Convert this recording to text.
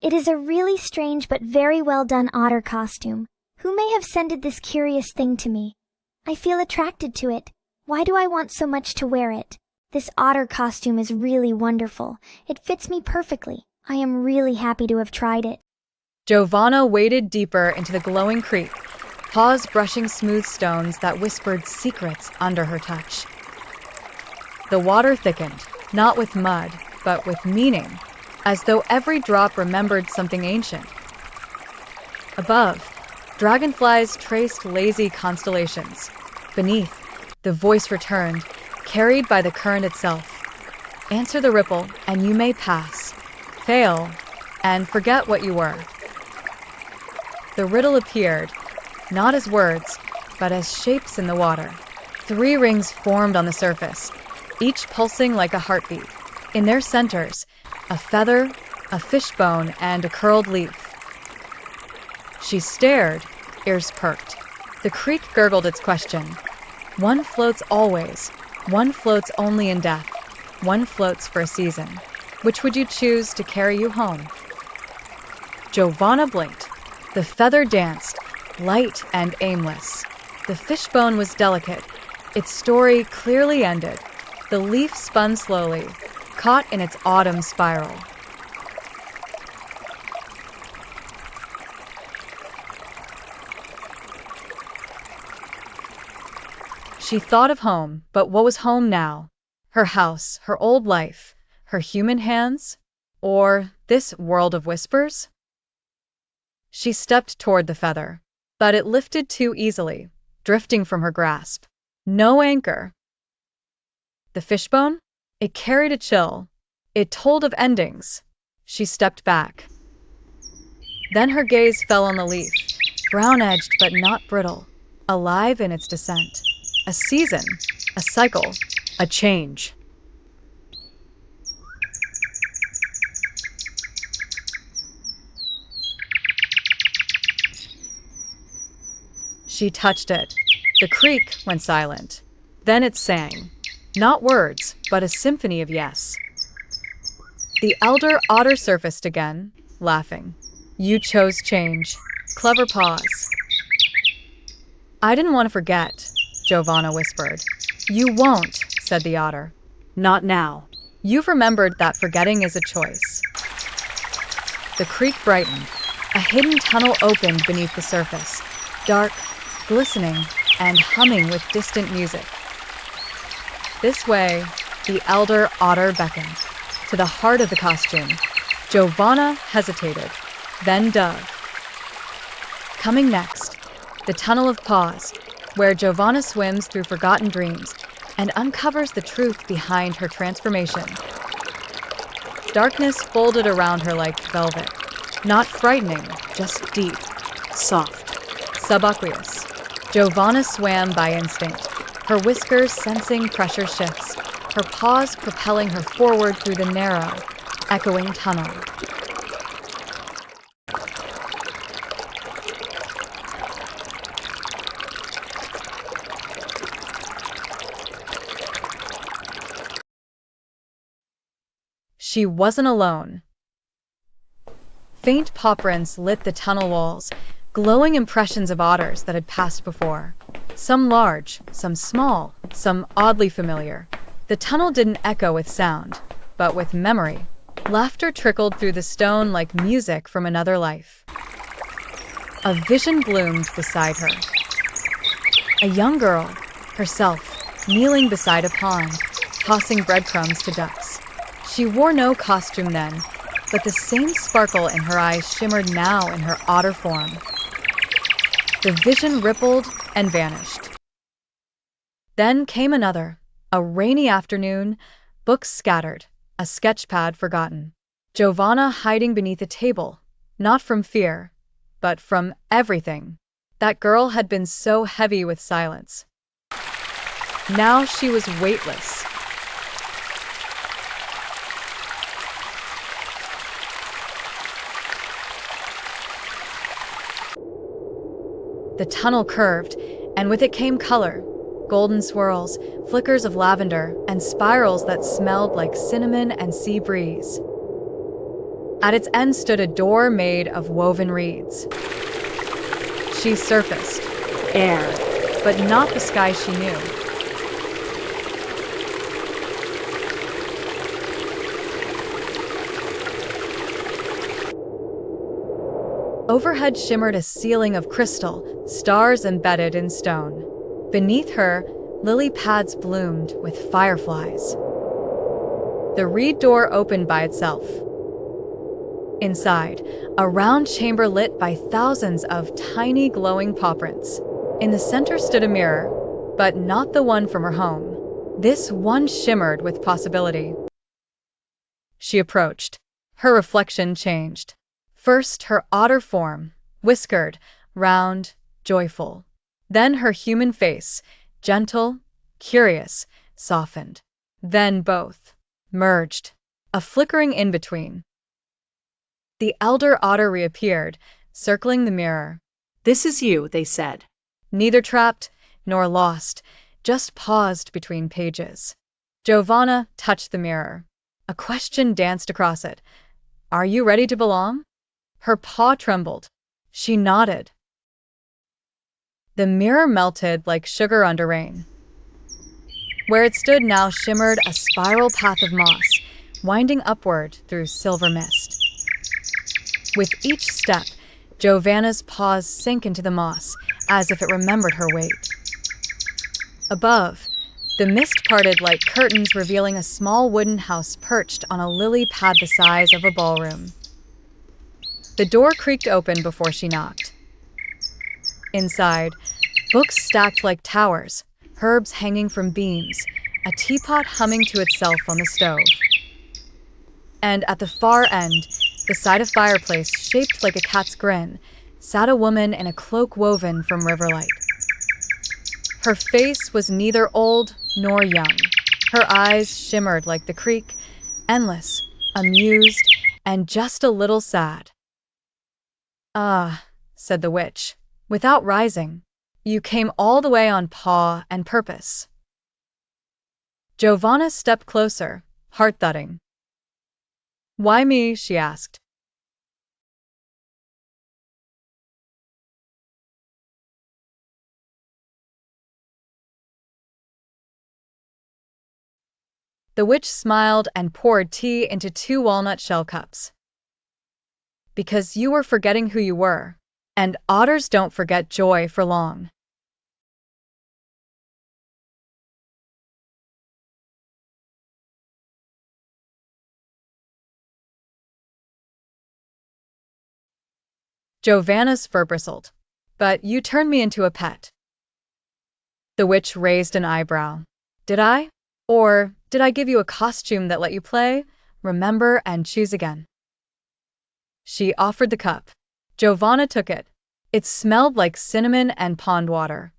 It is a really strange but very well done otter costume. Who may have sended this curious thing to me? I feel attracted to it. Why do I want so much to wear it? This otter costume is really wonderful. It fits me perfectly. I am really happy to have tried it. Giovanna waded deeper into the glowing creek, paws brushing smooth stones that whispered secrets under her touch. The water thickened, not with mud, but with meaning, as though every drop remembered something ancient. Above, dragonflies traced lazy constellations. Beneath, the voice returned, carried by the current itself. Answer the ripple, and you may pass, fail, and forget what you were. The riddle appeared, not as words, but as shapes in the water. 3 rings formed on the surface, each pulsing like a heartbeat. In their centers, a feather, a fishbone, and a curled leaf. She stared, ears perked. The creek gurgled its question. One floats always, one floats only in death, one floats for a season. Which would you choose to carry you home? Giovanna blinked. The feather danced, light and aimless. The fishbone was delicate. Its story clearly ended. The leaf spun slowly, caught in its autumn spiral. She thought of home, but what was home now? Her house, her old life, her human hands? Or this world of whispers? She stepped toward the feather, but it lifted too easily, drifting from her grasp. No anchor. The fishbone? It carried a chill. It told of endings. She stepped back. Then her gaze fell on the leaf, brown-edged but not brittle, alive in its descent. A season, a cycle, a change. She touched it. The creek went silent. Then it sang. Not words, but a symphony of yes. The elder otter surfaced again, laughing. You chose change. Clever pause. I didn't want to forget, Giovanna whispered. You won't, said the otter. Not now. You've remembered that forgetting is a choice. The creek brightened. A hidden tunnel opened beneath the surface, dark, glistening, and humming with distant music. This way, the elder otter beckoned. To the heart of the costume, Giovanna hesitated, then dug. Coming next, the tunnel of pause, where Giovanna swims through forgotten dreams and uncovers the truth behind her transformation. Darkness folded around her like velvet, not frightening, just deep, soft, subaqueous. Giovanna swam by instinct, her whiskers sensing pressure shifts, her paws propelling her forward through the narrow, echoing tunnel. She wasn't alone. Faint paw prints lit the tunnel walls, glowing impressions of otters that had passed before. Some large, some small, some oddly familiar. The tunnel didn't echo with sound, but with memory. Laughter trickled through the stone like music from another life. A vision bloomed beside her. A young girl, herself, kneeling beside a pond, tossing breadcrumbs to ducks. She wore no costume then, but the same sparkle in her eyes shimmered now in her otter form. The vision rippled and vanished. Then came another, a rainy afternoon, books scattered, a sketchpad forgotten. Giovanna hiding beneath a table, not from fear, but from everything. That girl had been so heavy with silence. Now she was weightless. The tunnel curved, and with it came color. Golden swirls, flickers of lavender, and spirals that smelled like cinnamon and sea breeze. At its end stood a door made of woven reeds. She surfaced. Air, but not the sky she knew. Overhead shimmered a ceiling of crystal, stars embedded in stone. Beneath her, lily pads bloomed with fireflies. The reed door opened by itself. Inside, a round chamber lit by thousands of tiny glowing paw prints. In the center stood a mirror, but not the one from her home. This one shimmered with possibility. She approached. Her reflection changed. First, her otter form, whiskered, round, joyful. Then her human face, gentle, curious, softened. Then both merged, a flickering in-between. The elder otter reappeared, circling the mirror. "This is you," they said. Neither trapped nor lost, just paused between pages. Giovanna touched the mirror. A question danced across it. Are you ready to belong? Her paw trembled. She nodded. The mirror melted like sugar under rain. Where it stood now shimmered a spiral path of moss, winding upward through silver mist. With each step, Giovanna's paws sank into the moss, as if it remembered her weight. Above, the mist parted like curtains, revealing a small wooden house perched on a lily pad the size of a ballroom. The door creaked open before she knocked. Inside, books stacked like towers, herbs hanging from beams, a teapot humming to itself on the stove. And at the far end, beside a fireplace shaped like a cat's grin, sat a woman in a cloak woven from riverlight. Her face was neither old nor young. Her eyes shimmered like the creek, endless, amused, and just a little sad. "Ah," said the witch, without rising, "you came all the way on paw and purpose." Giovanna stepped closer, heart thudding. "Why me?" she asked. The witch smiled and poured tea into 2 walnut shell cups. "Because you were forgetting who you were, and otters don't forget joy for long." Giovanna's fur bristled. "But you turned me into a pet." The witch raised an eyebrow. "Did I? Or did I give you a costume that let you play, remember, and choose again?" She offered the cup. Giovanna took it. It smelled like cinnamon and pond water.